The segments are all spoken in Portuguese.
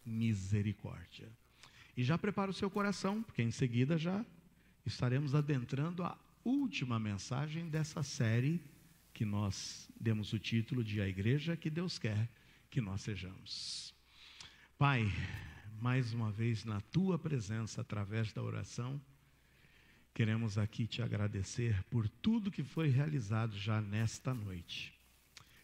misericórdia. E já prepara o seu coração, porque em seguida já estaremos adentrando a última mensagem dessa série que nós demos o título de A Igreja que Deus Quer que Nós Sejamos. Pai, mais uma vez na Tua presença, através da oração, queremos aqui Te agradecer por tudo que foi realizado já nesta noite.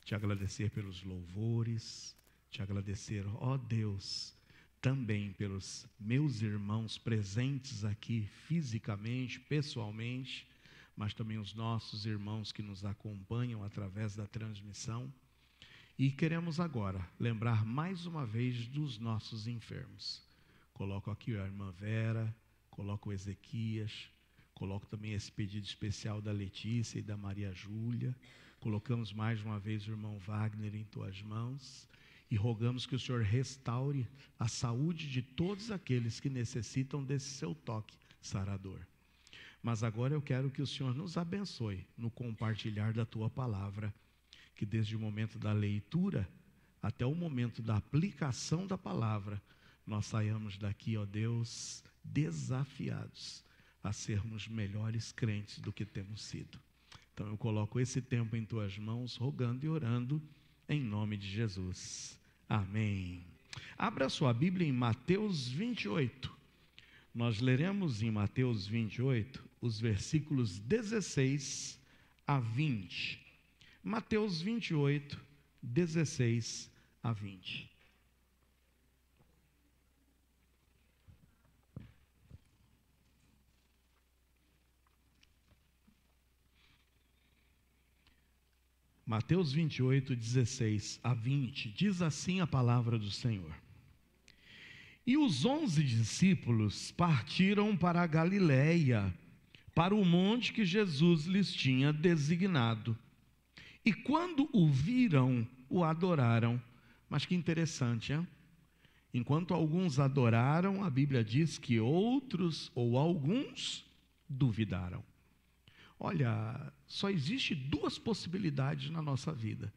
Te agradecer pelos louvores, Te agradecer, ó Deus, também pelos meus irmãos presentes aqui fisicamente, pessoalmente, mas também os nossos irmãos que nos acompanham através da transmissão. E queremos agora lembrar mais uma vez dos nossos enfermos. Coloco aqui a irmã Vera, coloco o Ezequias, coloco também esse pedido especial da Letícia e da Maria Júlia. Colocamos mais uma vez o irmão Wagner em Tuas mãos e rogamos que o Senhor restaure a saúde de todos aqueles que necessitam desse seu toque sarador. Mas agora eu quero que o Senhor nos abençoe no compartilhar da Tua palavra, que desde o momento da leitura até o momento da aplicação da palavra, nós saiamos daqui, ó Deus, desafiados a sermos melhores crentes do que temos sido. Então eu coloco esse tempo em Tuas mãos, rogando e orando em nome de Jesus. Amém. Abra sua Bíblia em Mateus 28. Nós leremos em Mateus 28 os versículos 16 a 20. Mateus 28, 16 a 20. Mateus 28, 16 a 20, diz assim a palavra do Senhor. E os 11 discípulos partiram para a Galiléia, para o monte que Jesus lhes tinha designado. E quando o viram, o adoraram. Mas que interessante, hein? Enquanto alguns adoraram, a Bíblia diz que outros ou alguns duvidaram. Olha, só existe duas possibilidades na nossa vida.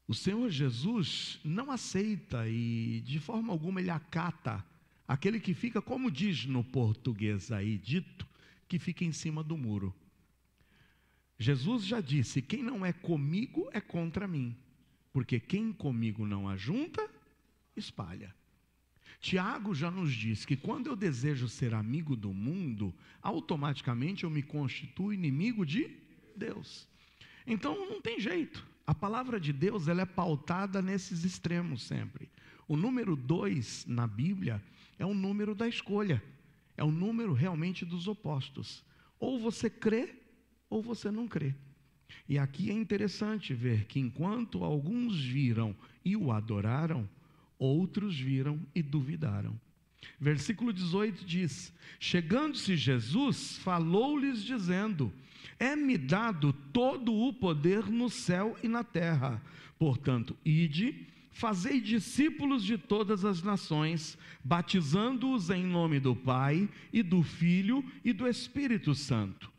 O Senhor Jesus não aceita e de forma alguma ele acata aquele que fica, como diz no português aí dito, que fica em cima do muro. Jesus já disse, quem não é comigo é contra mim, porque quem comigo não ajunta, espalha. Tiago já nos diz que quando eu desejo ser amigo do mundo, automaticamente eu me constituo inimigo de Deus. Então não tem jeito, a palavra de Deus ela é pautada nesses extremos sempre. O número 2 na Bíblia é o número da escolha, é o número realmente dos opostos. Ou você crê, ou você não crê. E aqui é interessante ver que enquanto alguns viram e o adoraram, outros viram e duvidaram. Versículo 18 diz, chegando-se Jesus, falou-lhes dizendo, é-me dado todo o poder no céu e na terra. Portanto, ide, fazei discípulos de todas as nações, batizando-os em nome do Pai, e do Filho, e do Espírito Santo,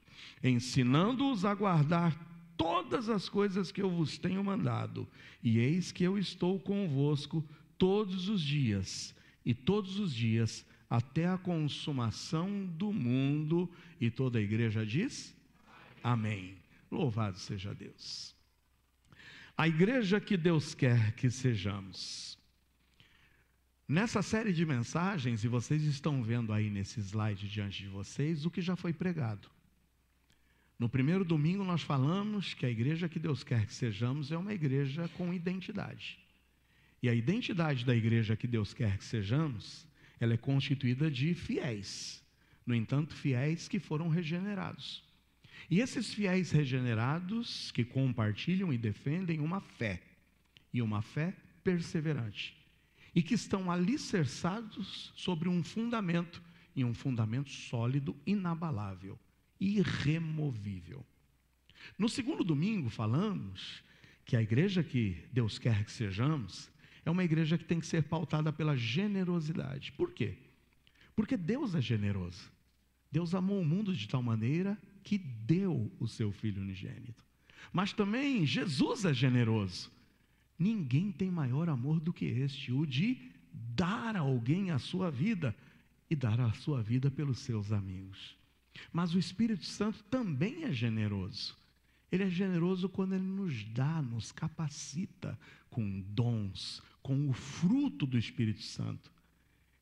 ensinando-os a guardar todas as coisas que eu vos tenho mandado. E eis que eu estou convosco todos os dias, e todos os dias, até a consumação do mundo. E toda a igreja diz, amém. Louvado seja Deus. A igreja que Deus quer que sejamos. Nessa série de mensagens, e vocês estão vendo aí nesse slide diante de vocês, o que já foi pregado. No primeiro domingo nós falamos que a igreja que Deus quer que sejamos é uma igreja com identidade. E a identidade da igreja que Deus quer que sejamos, ela é constituída de fiéis. No entanto, fiéis que foram regenerados. E esses fiéis regenerados que compartilham e defendem uma fé. E uma fé perseverante. E que estão alicerçados sobre um fundamento. E um fundamento sólido, inabalável, irremovível. No segundo domingo falamos que a igreja que Deus quer que sejamos é uma igreja que tem que ser pautada pela generosidade. Por quê? Porque Deus é generoso. Deus amou o mundo de tal maneira que deu o seu Filho unigênito. Mas Jesus é generoso. Ninguém tem maior amor do que este, o de dar a alguém a sua vida e dar a sua vida pelos seus amigos. Mas o Espírito Santo também é generoso. Ele é generoso quando ele nos dá, nos capacita com dons, com o fruto do Espírito Santo,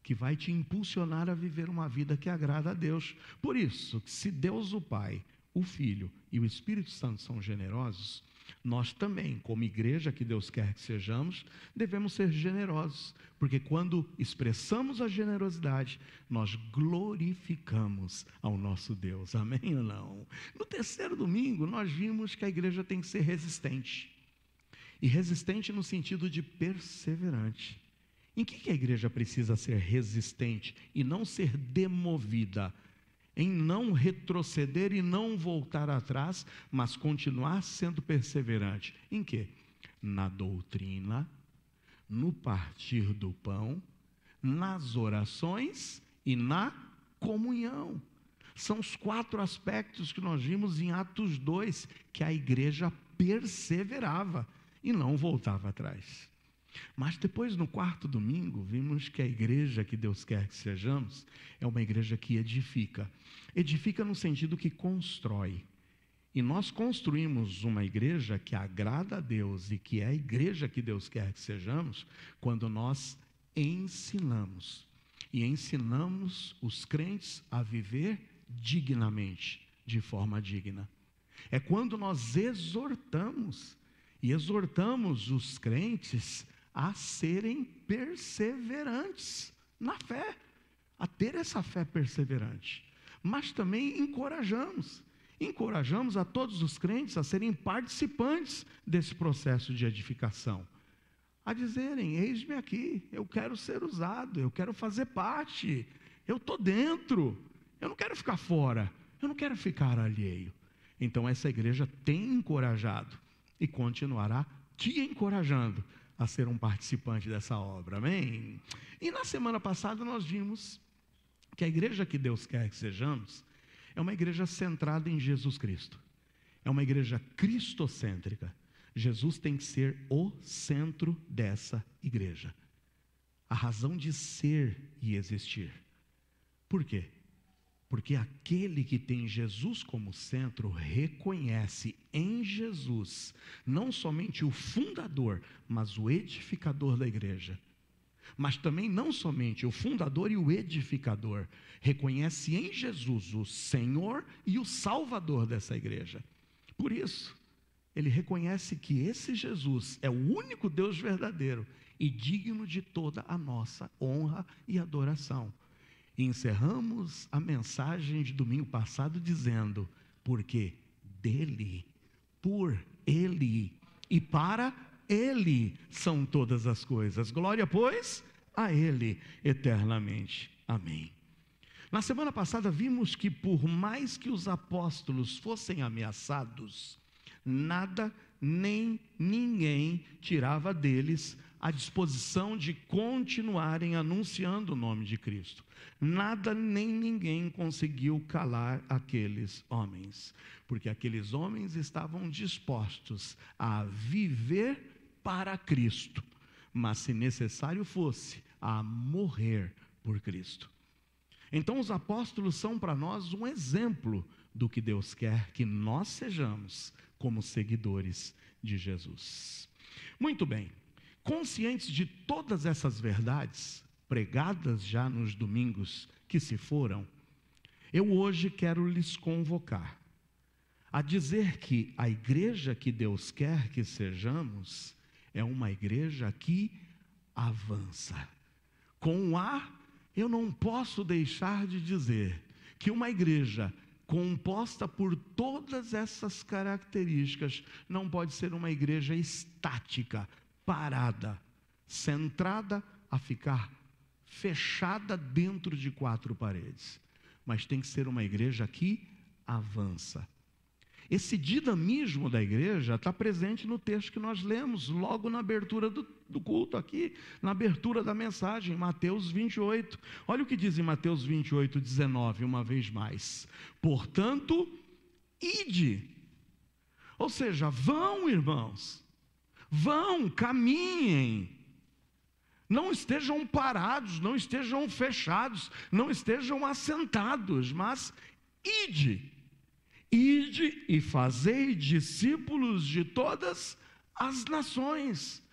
que vai te impulsionar a viver uma vida que agrada a Deus. Por isso, se Deus o Pai, o Filho e o Espírito Santo são generosos, nós também, como igreja que Deus quer que sejamos, devemos ser generosos, porque quando expressamos a generosidade, nós glorificamos ao nosso Deus, amém ou não? No terceiro domingo, nós vimos que a igreja tem que ser resistente, e resistente no sentido de perseverante. Em que a igreja precisa ser resistente e não ser demovida? Em não retroceder e não voltar atrás, mas continuar sendo perseverante. Em quê? Na doutrina, no partir do pão, nas orações e na comunhão. São os 4 aspectos que nós vimos em Atos 2, que a igreja perseverava e não voltava atrás. Mas depois, no 4º domingo, vimos que a igreja que Deus quer que sejamos é uma igreja que edifica. Edifica no sentido que constrói. E nós construímos uma igreja que agrada a Deus e que é a igreja que Deus quer que sejamos quando nós ensinamos. E ensinamos os crentes a viver dignamente, de forma digna. É quando nós exortamos, e exortamos os crentes a serem perseverantes na fé, a ter essa fé perseverante. Mas também encorajamos a todos os crentes a serem participantes desse processo de edificação, a dizerem: eis-me aqui, eu quero ser usado, eu quero fazer parte, eu estou dentro, eu não quero ficar fora, eu não quero ficar alheio. Então essa igreja tem encorajado e continuará te encorajando a ser um participante dessa obra, amém? E na semana passada nós vimos que a igreja que Deus quer que sejamos é uma igreja centrada em Jesus Cristo, é uma igreja cristocêntrica. Jesus tem que ser o centro dessa igreja, a razão de ser e existir. Por quê? Porque aquele que tem Jesus como centro reconhece em Jesus não somente o fundador, mas o edificador da igreja. Mas também não somente o fundador e o edificador, reconhece em Jesus o Senhor e o Salvador dessa igreja. Por isso, ele reconhece que esse Jesus é o único Deus verdadeiro e digno de toda a nossa honra e adoração. E encerramos a mensagem de domingo passado dizendo: porque dele, por ele e para ele são todas as coisas. Glória, pois, a ele eternamente. Amém. Na semana passada vimos que por mais que os apóstolos fossem ameaçados, nada nem ninguém tirava deles a disposição de continuarem anunciando o nome de Cristo. Nada nem ninguém conseguiu calar aqueles homens, porque aqueles homens estavam dispostos a viver para Cristo, mas se necessário fosse, a morrer por Cristo. Então os apóstolos são para nós um exemplo do que Deus quer que nós sejamos como seguidores de Jesus. Muito bem, conscientes de todas essas verdades, pregadas já nos domingos que se foram, eu hoje quero lhes convocar a dizer que a igreja que Deus quer que sejamos é uma igreja que avança. Com A, eu não posso deixar de dizer que uma igreja composta por todas essas características não pode ser uma igreja estática, parada, centrada a ficar fechada dentro de 4 paredes, mas tem que ser uma igreja que avança. Esse dinamismo da igreja está presente no texto que nós lemos logo na abertura do culto aqui, na abertura da mensagem, Mateus 28. Olha o que diz em Mateus 28, 19, uma vez mais: portanto, ide. Ou seja, vão, irmãos, vão, caminhem. Não estejam parados, não estejam fechados, não estejam assentados, mas ide e fazei discípulos de todas as nações,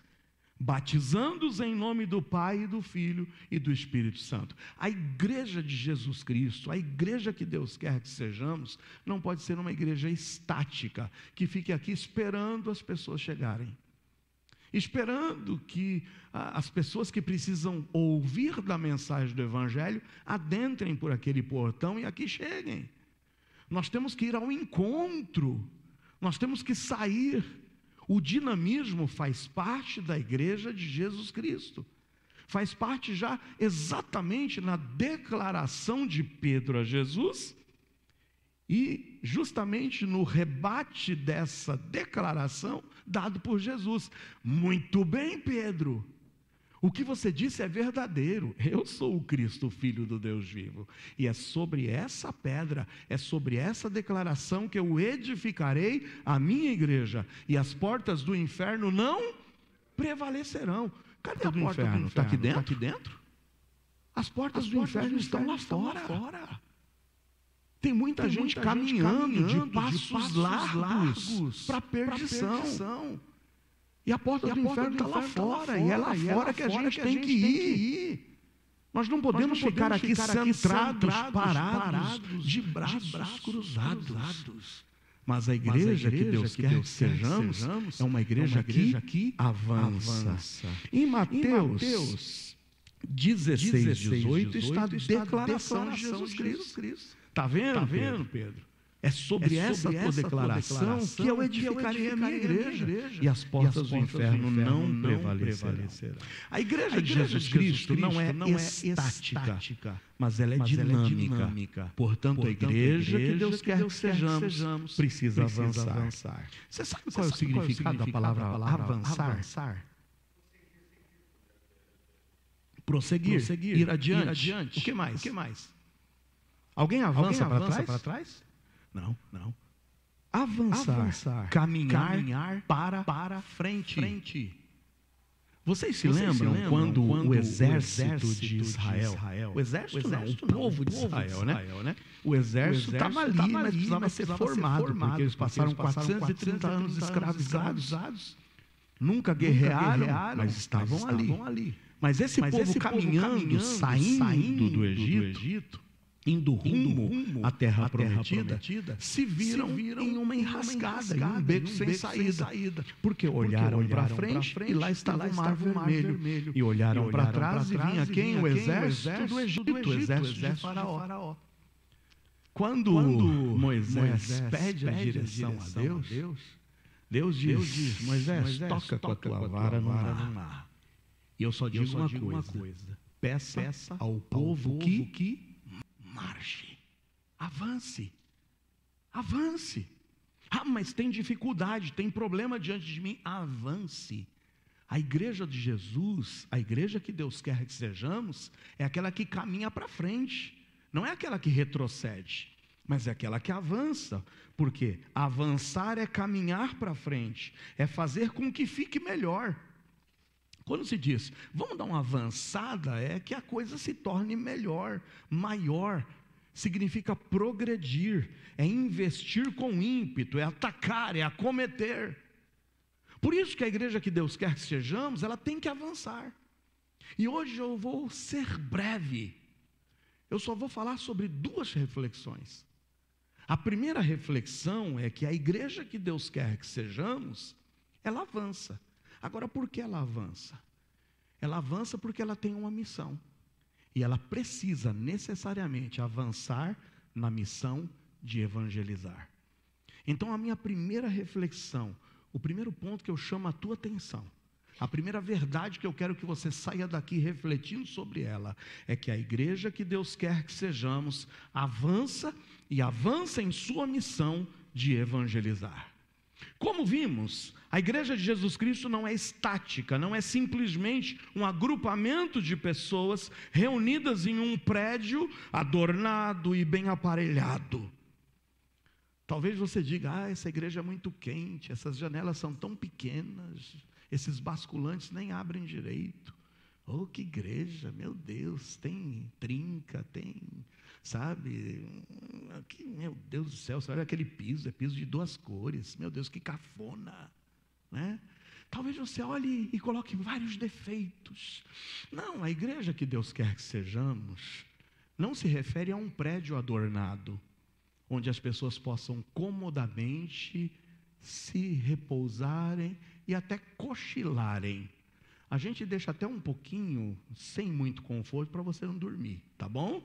batizando-os em nome do Pai, e do Filho e do Espírito Santo. A igreja de Jesus Cristo, a igreja que Deus quer que sejamos, não pode ser uma igreja estática, que fique aqui esperando as pessoas chegarem, esperando que as pessoas que precisam ouvir da mensagem do Evangelho adentrem por aquele portão e aqui cheguem. Nós temos que ir ao encontro, nós temos que sair. O dinamismo faz parte da igreja de Jesus Cristo, faz parte já exatamente na declaração de Pedro a Jesus, e justamente no rebate dessa declaração dado por Jesus. Muito bem, Pedro, o que você disse é verdadeiro, eu sou o Cristo, o Filho do Deus vivo, e é sobre essa pedra, é sobre essa declaração que eu edificarei a minha igreja, e as portas do inferno não prevalecerão. Cadê a porta do inferno? Está aqui dentro? Tá aqui dentro? As portas do inferno estão lá fora. Tem muita gente caminhando de passos largos para a perdição. E a porta do inferno está lá fora, e é lá fora que a gente tem que ir. Nós não podemos ficar aqui centrados, parados, de braços cruzados. Mas a igreja que Deus quer que sejamos é uma igreja que avança. Em Mateus 16, 18 está a declaração de Jesus Cristo. Está vendo, Pedro? É sobre essa tua declaração que eu edificarei a minha igreja, e as portas do inferno não prevalecerão. A igreja de Jesus Cristo não é estática, mas ela é dinâmica. Portanto, a igreja que Deus quer que sejamos precisa avançar. Você sabe qual é o significado da palavra avançar? Prosseguir, ir adiante. O que mais? Alguém avança para trás? Não. Avançar. Caminhar para frente. Vocês se lembram quando o exército de Israel, o exército não, o povo de Israel, né? O exército estava ali, mas precisava ser formado, porque eles passaram 430 anos escravizados. Nunca guerrearam, mas estavam ali. Mas esse povo caminhando, saindo do Egito, indo rumo à terra prometida, se viram em uma enrascada, em um beco sem saída, porque olharam para frente e lá estava o mar vermelho, e olharam para trás e vinha quem? O exército do Egito, o exército de Faraó. Quando Moisés pede a direção a Deus diz: Moisés, toca com a tua vara no mar. E eu só digo uma coisa: peça ao povo que marche, avance. Ah, mas tem dificuldade, tem problema diante de mim. Avance. A igreja de Jesus, a igreja que Deus quer que sejamos, é aquela que caminha para frente, não é aquela que retrocede, mas é aquela que avança. Porque avançar é caminhar para frente, é fazer com que fique melhor. Quando se diz, vamos dar uma avançada, é que a coisa se torne melhor, maior. Significa progredir, é investir com ímpeto, é atacar, é acometer. Por isso que a igreja que Deus quer que sejamos, ela tem que avançar. E hoje eu vou ser breve. Eu só vou falar sobre 2 reflexões. A primeira reflexão é que a igreja que Deus quer que sejamos, ela avança. Agora, por que ela avança? Ela avança porque ela tem uma missão. E ela precisa necessariamente avançar na missão de evangelizar. Então, a minha primeira reflexão, o primeiro ponto que eu chamo a tua atenção, a primeira verdade que eu quero que você saia daqui refletindo sobre ela, é que a igreja que Deus quer que sejamos, avança em sua missão de evangelizar. Como vimos, a igreja de Jesus Cristo não é estática, não é simplesmente um agrupamento de pessoas reunidas em um prédio adornado e bem aparelhado. Talvez você diga, essa igreja é muito quente, essas janelas são tão pequenas, esses basculantes nem abrem direito. Oh, que igreja, meu Deus, tem trinca, tem, sabe, aqui, meu Deus do céu, você olha aquele piso, é piso de 2 cores, meu Deus, que cafona, né? Talvez você olhe e coloque vários defeitos. Não, a igreja que Deus quer que sejamos, não se refere a um prédio adornado, onde as pessoas possam comodamente se repousarem e até cochilarem. A gente deixa até um pouquinho, sem muito conforto, para você não dormir, tá bom?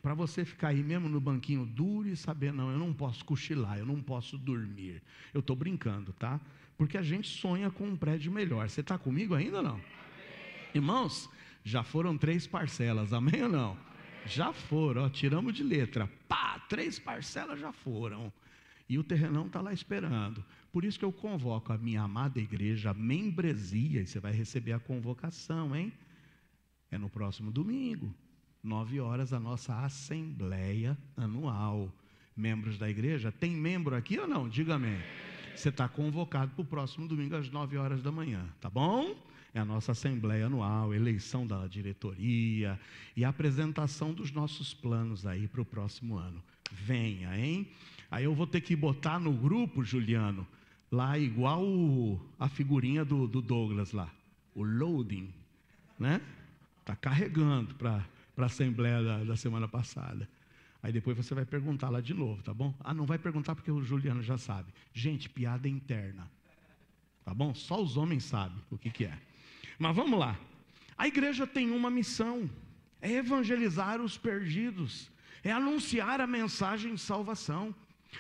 Para você ficar aí mesmo no banquinho duro e saber, não, eu não posso cochilar, eu não posso dormir. Eu estou brincando, tá? Porque a gente sonha com um prédio melhor. Você está comigo ainda ou não? Amém. Irmãos, já foram 3 parcelas, amém ou não? Amém. Já foram, ó, tiramos de letra. Pá, 3 parcelas já foram. E o terrenão está lá esperando. Por isso que eu convoco a minha amada igreja, a membresia, e você vai receber a convocação, hein? É no próximo domingo, 9 horas, a nossa assembleia anual. Membros da igreja, tem membro aqui ou não? Diga amém. Você está convocado para o próximo domingo às 9 horas da manhã, tá bom? É a nossa assembleia anual, eleição da diretoria e a apresentação dos nossos planos aí para o próximo ano. Venha, hein? Aí eu vou ter que botar no grupo, Juliano, lá igual a figurinha do Douglas lá, o loading, né? Está carregando para a assembleia da semana passada. Aí depois você vai perguntar lá de novo, tá bom? Ah, não vai perguntar porque o Juliano já sabe. Gente, piada interna, tá bom? Só os homens sabem o que é. Mas vamos lá. A igreja tem uma missão, é evangelizar os perdidos, é anunciar a mensagem de salvação.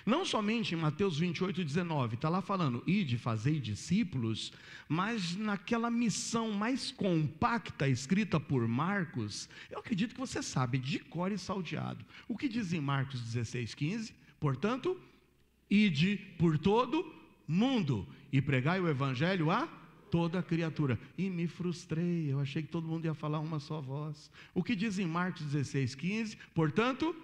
Não somente em Mateus 28:19, está lá falando, ide, fazei discípulos, mas naquela missão mais compacta, escrita por Marcos, eu acredito que você sabe, de cor e salteado. O que diz em Marcos 16:15? Portanto, ide por todo mundo e pregai o evangelho a toda criatura. E me frustrei, eu achei que todo mundo ia falar uma só voz. O que diz em Marcos 16:15? Portanto,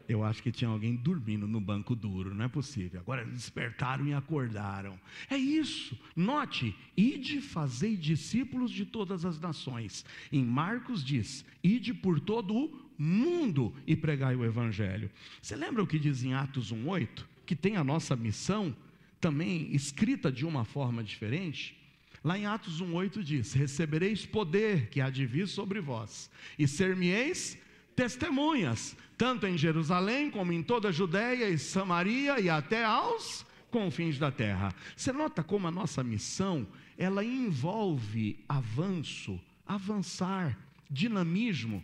eu acho que tinha alguém dormindo no banco duro, não é possível. Agora despertaram e acordaram. É isso, note, ide fazei discípulos de todas as nações. Em Marcos diz, ide por todo o mundo e pregai o evangelho. Você lembra o que diz em Atos 1:8? Que tem a nossa missão, também escrita de uma forma diferente. Lá em Atos 1:8 diz, recebereis poder que há de vir sobre vós, e ser-me-eis testemunhas, tanto em Jerusalém, como em toda a Judéia e Samaria, e até aos confins da terra. Você nota como a nossa missão, ela envolve avanço, avançar, dinamismo.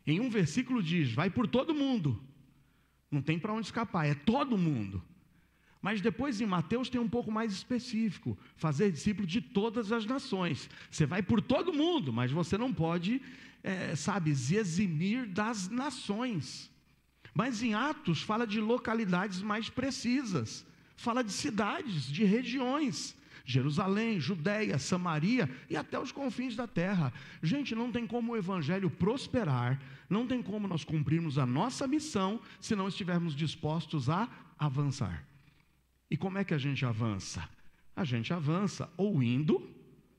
Em um versículo diz, vai por todo mundo, não tem para onde escapar, é todo mundo. Mas depois em Mateus tem um pouco mais específico, fazer discípulo de todas as nações. Você vai por todo mundo, mas você não pode, se eximir das nações. Mas em Atos fala de localidades mais precisas, fala de cidades, de regiões, Jerusalém, Judéia, Samaria e até os confins da terra. Gente, não tem como o evangelho prosperar, não tem como nós cumprirmos a nossa missão, se não estivermos dispostos a avançar. E como é que a gente avança? A gente avança ou indo,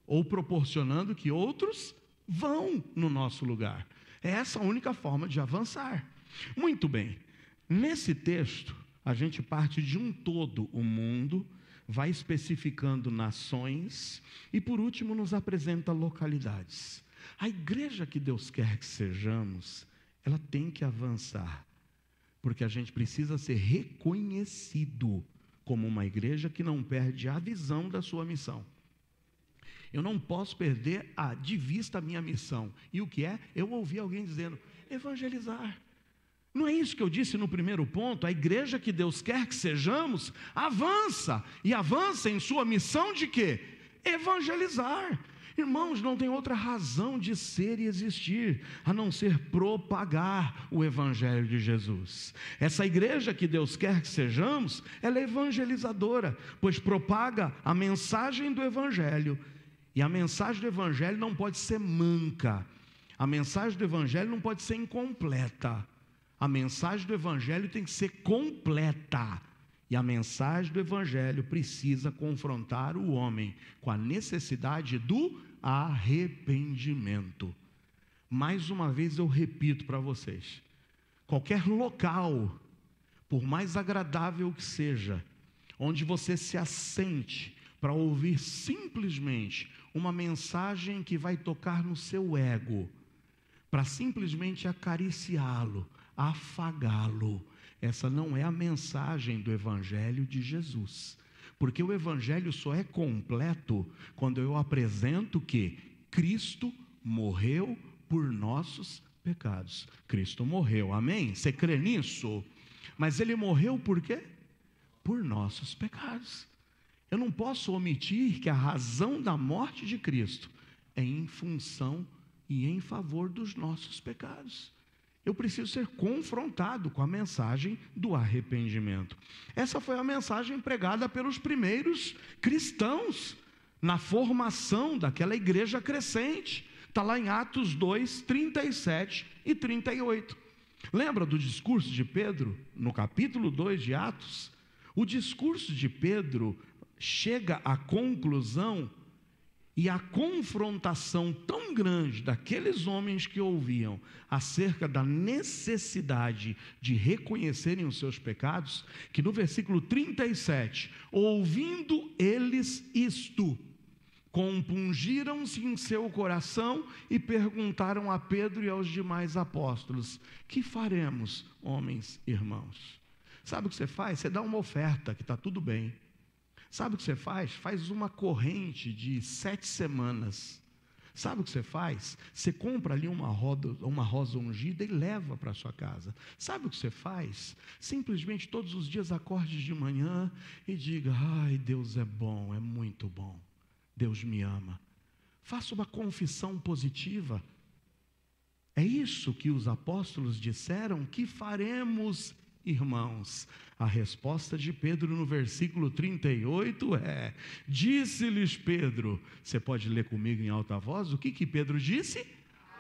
ou proporcionando que outros vão no nosso lugar. É essa a única forma de avançar. Muito bem, nesse texto, a gente parte de um todo, o mundo, vai especificando nações, e por último nos apresenta localidades. A igreja que Deus quer que sejamos, ela tem que avançar, porque a gente precisa ser reconhecido como uma igreja que não perde a visão da sua missão. Eu não posso perder de vista a minha missão. E o que é? Eu ouvi alguém dizendo, evangelizar. Não é isso que eu disse no primeiro ponto? A igreja que Deus quer que sejamos, avança. E avança em sua missão de quê? Evangelizar. Irmãos, não tem outra razão de ser e existir, a não ser propagar o evangelho de Jesus. Essa igreja que Deus quer que sejamos, ela é evangelizadora, pois propaga a mensagem do evangelho. E a mensagem do evangelho não pode ser manca, a mensagem do evangelho não pode ser incompleta, a mensagem do evangelho tem que ser completa. E a mensagem do Evangelho precisa confrontar o homem com a necessidade do arrependimento. Mais uma vez eu repito para vocês: qualquer local, por mais agradável que seja, onde você se assente para ouvir simplesmente uma mensagem que vai tocar no seu ego, para simplesmente acariciá-lo, afagá-lo, essa não é a mensagem do Evangelho de Jesus. Porque o Evangelho só é completo quando eu apresento que Cristo morreu por nossos pecados. Cristo morreu, amém? Você crê nisso? Mas Ele morreu por quê? Por nossos pecados. Eu não posso omitir que a razão da morte de Cristo é em função e em favor dos nossos pecados. Eu preciso ser confrontado com a mensagem do arrependimento. Essa foi a mensagem pregada pelos primeiros cristãos na formação daquela igreja crescente. Está lá em Atos 2, 37 e 38. Lembra do discurso de Pedro, no capítulo 2 de Atos? O discurso de Pedro chega à conclusão e a confrontação tão grande daqueles homens que ouviam acerca da necessidade de reconhecerem os seus pecados, que no versículo 37, ouvindo eles isto, compungiram-se em seu coração e perguntaram a Pedro e aos demais apóstolos: que faremos, homens irmãos? Sabe o que você faz? Você dá uma oferta, que está tudo bem. Sabe o que você faz? Faz uma corrente de 7 semanas. Sabe o que você faz? Você compra ali uma rosa ungida e leva para a sua casa. Sabe o que você faz? Simplesmente todos os dias acorde de manhã e diga: ai, Deus é bom, é muito bom. Deus me ama. Faça uma confissão positiva. É isso que os apóstolos disseram: que faremos, irmãos? A resposta de Pedro no versículo 38 é: disse-lhes Pedro, você pode ler comigo em alta voz, o que Pedro disse?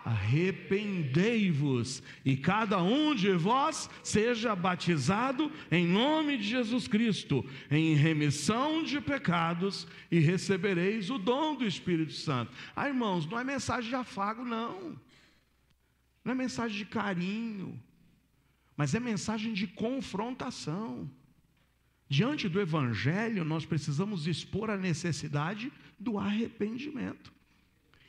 Arrependei-vos e cada um de vós seja batizado em nome de Jesus Cristo, em remissão de pecados, e recebereis o dom do Espírito Santo. Irmãos, não é mensagem de afago, não é mensagem de carinho, mas é mensagem de confrontação. Diante do Evangelho, nós precisamos expor a necessidade do arrependimento.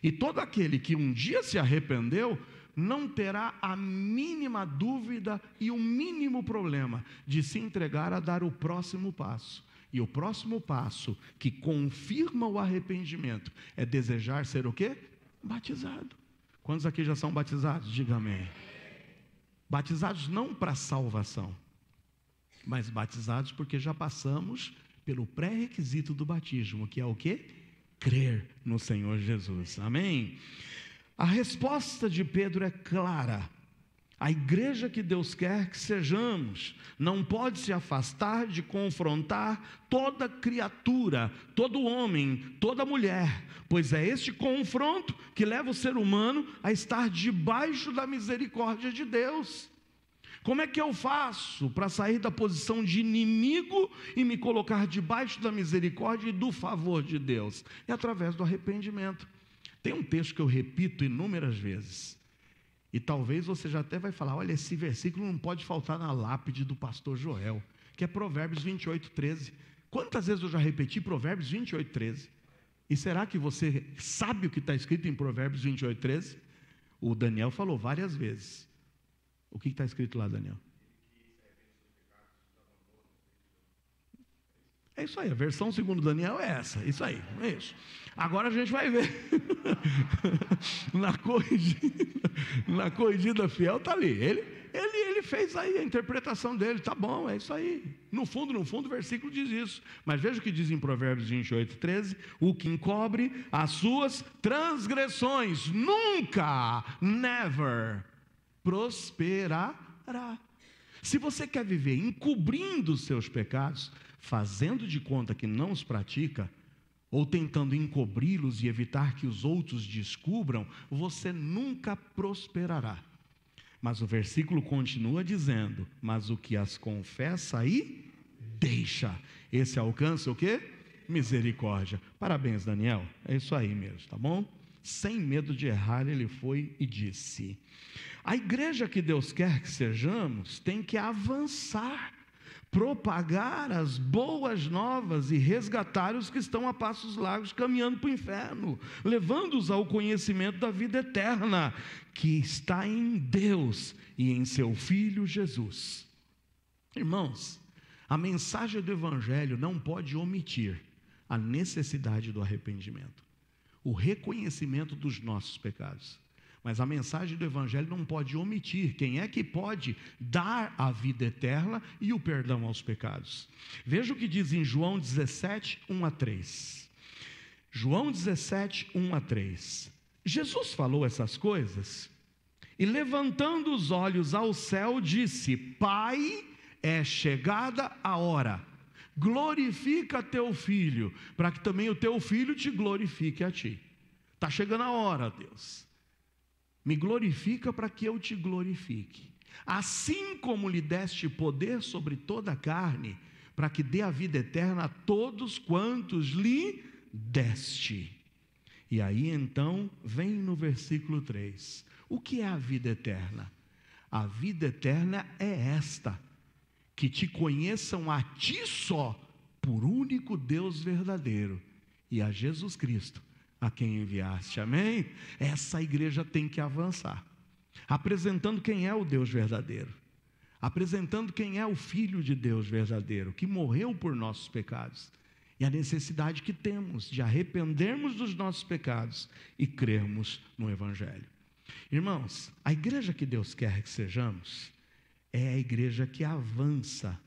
E todo aquele que um dia se arrependeu, não terá a mínima dúvida e o mínimo problema de se entregar a dar o próximo passo. E o próximo passo que confirma o arrependimento é desejar ser o quê? Batizado. Quantos aqui já são batizados? Diga amém. Batizados não para salvação, mas batizados porque já passamos pelo pré-requisito do batismo, que é o quê? Crer no Senhor Jesus, amém? A resposta de Pedro é clara: a igreja que Deus quer que sejamos não pode se afastar de confrontar toda criatura, todo homem, toda mulher, pois é este confronto que leva o ser humano a estar debaixo da misericórdia de Deus. Como é que eu faço para sair da posição de inimigo e me colocar debaixo da misericórdia e do favor de Deus? É através do arrependimento. Tem um texto que eu repito inúmeras vezes, e talvez você já até vai falar: olha, esse versículo não pode faltar na lápide do pastor Joel, que é Provérbios 28, 13. Quantas vezes eu já repeti Provérbios 28, 13? E será que você sabe o que está escrito em Provérbios 28, 13? O Daniel falou várias vezes. O que está escrito lá, Daniel? É isso aí, a versão segundo Daniel é essa, isso aí, é isso. Agora a gente vai ver. na corrigida fiel está ali. Ele fez aí a interpretação dele, tá bom, é isso aí. No fundo, o versículo diz isso. Mas veja o que diz em Provérbios 28, 13: o que encobre as suas transgressões nunca, never, prosperará. Se você quer viver encobrindo os seus pecados, fazendo de conta que não os pratica, ou tentando encobri-los e evitar que os outros descubram, você nunca prosperará. Mas o versículo continua dizendo: mas o que as confessa e deixa. Esse alcança o quê? Misericórdia. Parabéns, Daniel. É isso aí mesmo, tá bom? Sem medo de errar, ele foi e disse: a igreja que Deus quer que sejamos tem que avançar, propagar as boas novas e resgatar os que estão a passos largos caminhando para o inferno, levando-os ao conhecimento da vida eterna que está em Deus e em seu Filho Jesus. Irmãos, a mensagem do Evangelho não pode omitir a necessidade do arrependimento, o reconhecimento dos nossos pecados. Mas a mensagem do Evangelho não pode omitir quem é que pode dar a vida eterna e o perdão aos pecados. Veja o que diz em João 17, 1 a 3. João 17, 1 a 3. Jesus falou essas coisas e, levantando os olhos ao céu, disse: Pai, é chegada a hora, glorifica teu filho, para que também o teu filho te glorifique a ti. Está chegando a hora, Deus. Me glorifica para que eu te glorifique. Assim como lhe deste poder sobre toda a carne, para que dê a vida eterna a todos quantos lhe deste. E aí então, vem no versículo 3. O que é a vida eterna? A vida eterna é esta: que te conheçam a ti só, por único Deus verdadeiro, e a Jesus Cristo, a quem enviaste. Amém? Essa igreja tem que avançar, apresentando quem é o Deus verdadeiro, apresentando quem é o Filho de Deus verdadeiro, que morreu por nossos pecados, e a necessidade que temos de arrependermos dos nossos pecados e crermos no Evangelho. Irmãos, a igreja que Deus quer que sejamos é a igreja que avança,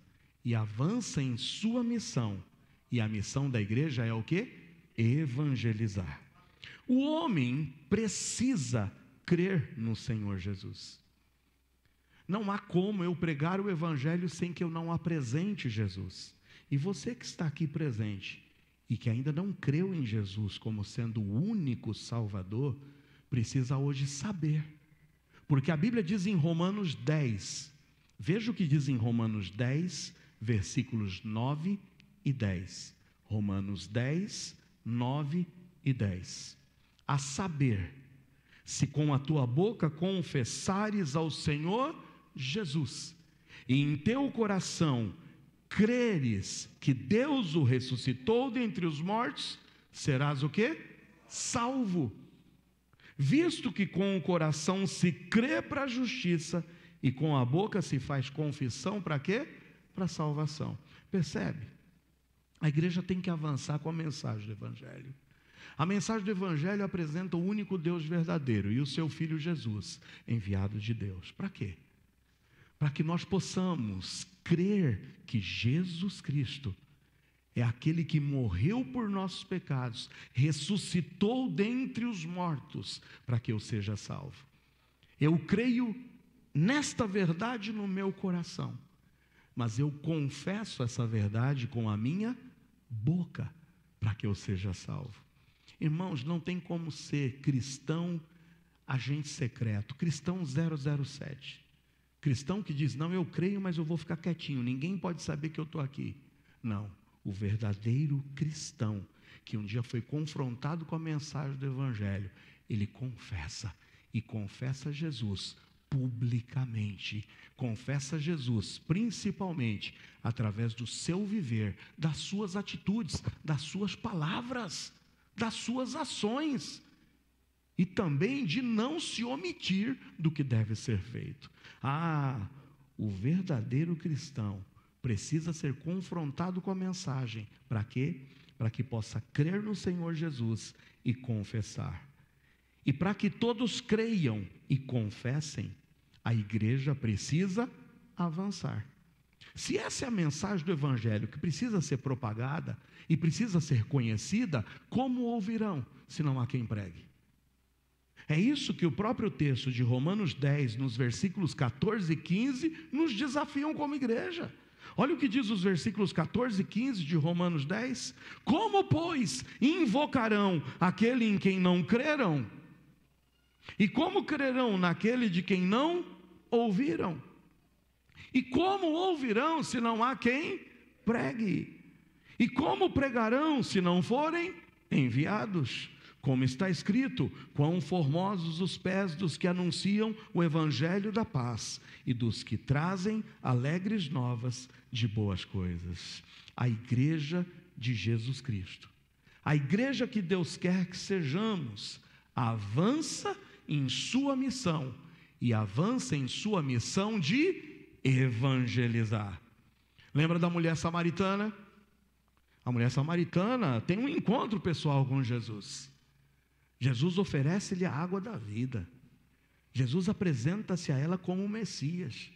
e avança em sua missão, e a missão da igreja é o quê? Evangelizar. O homem precisa crer no Senhor Jesus. Não há como eu pregar o Evangelho sem que eu não apresente Jesus. E você que está aqui presente e que ainda não creu em Jesus como sendo o único Salvador, precisa hoje saber. Porque a Bíblia diz em Romanos 10, veja o que diz em Romanos 10, versículos 9 e 10. Romanos 10, 9 e 10. A saber, se com a tua boca confessares ao Senhor Jesus, e em teu coração creres que Deus o ressuscitou dentre os mortos, serás o quê? Salvo. Visto que com o coração se crê para a justiça, e com a boca se faz confissão para quê? Para a salvação. Percebe? A igreja tem que avançar com a mensagem do Evangelho. A mensagem do Evangelho apresenta o único Deus verdadeiro e o seu Filho Jesus, enviado de Deus. Para quê? Para que nós possamos crer que Jesus Cristo é aquele que morreu por nossos pecados, ressuscitou dentre os mortos, para que eu seja salvo. Eu creio nesta verdade no meu coração, mas eu confesso essa verdade com a minha boca, para que eu seja salvo. Irmãos, não tem como ser cristão agente secreto, cristão 007, cristão que diz: não, eu creio, mas eu vou ficar quietinho, ninguém pode saber que eu estou aqui. Não, o verdadeiro cristão, que um dia foi confrontado com a mensagem do Evangelho, ele confessa, e confessa Jesus publicamente, confessa Jesus principalmente através do seu viver, das suas atitudes, das suas palavras, das suas ações, e também de não se omitir do que deve ser feito. O verdadeiro cristão precisa ser confrontado com a mensagem. Para quê? Para que possa crer no Senhor Jesus e confessar. E para que todos creiam e confessem, a igreja precisa avançar. Se essa é a mensagem do Evangelho que precisa ser propagada e precisa ser conhecida, como ouvirão se não há quem pregue? É isso que o próprio texto de Romanos 10, nos versículos 14 e 15, nos desafiam como igreja. Olha o que diz os versículos 14 e 15 de Romanos 10. Como, pois, invocarão aquele em quem não creram? E como crerão naquele de quem não ouviram? E como ouvirão se não há quem pregue. E como pregarão se não forem enviados? Como está escrito: quão formosos os pés dos que anunciam o evangelho da paz e dos que trazem alegres novas de boas coisas. A igreja de Jesus Cristo, a igreja que Deus quer que sejamos, avança em sua missão, e avança em sua missão de evangelizar. Lembra da mulher samaritana? A mulher samaritana tem um encontro pessoal com Jesus. Jesus oferece-lhe a água da vida. Jesus apresenta-se a ela como o Messias.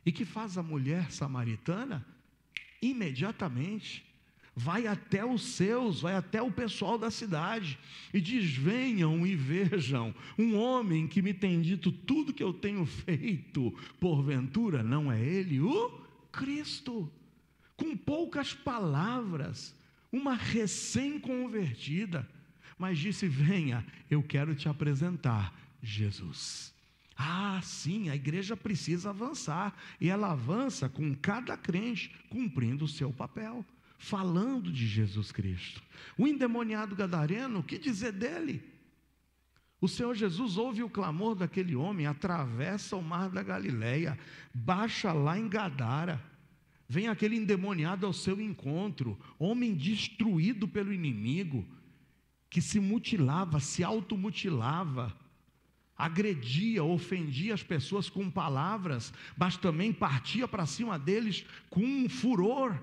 E que faz a mulher samaritana? Imediatamente vai até os seus, vai até o pessoal da cidade e diz: venham e vejam um homem que me tem dito tudo que eu tenho feito. Porventura não é ele o Cristo? Com poucas palavras, uma recém-convertida, mas disse: venha, eu quero te apresentar Jesus. Ah, sim, a igreja precisa avançar, e ela avança com cada crente cumprindo o seu papel, falando de Jesus Cristo. O endemoniado gadareno, o que dizer dele? O Senhor Jesus ouve o clamor daquele homem, atravessa o mar da Galileia, baixa lá em Gadara, vem aquele endemoniado ao seu encontro, homem destruído pelo inimigo, que se mutilava, se automutilava, agredia, ofendia as pessoas com palavras, mas também partia para cima deles com um furor,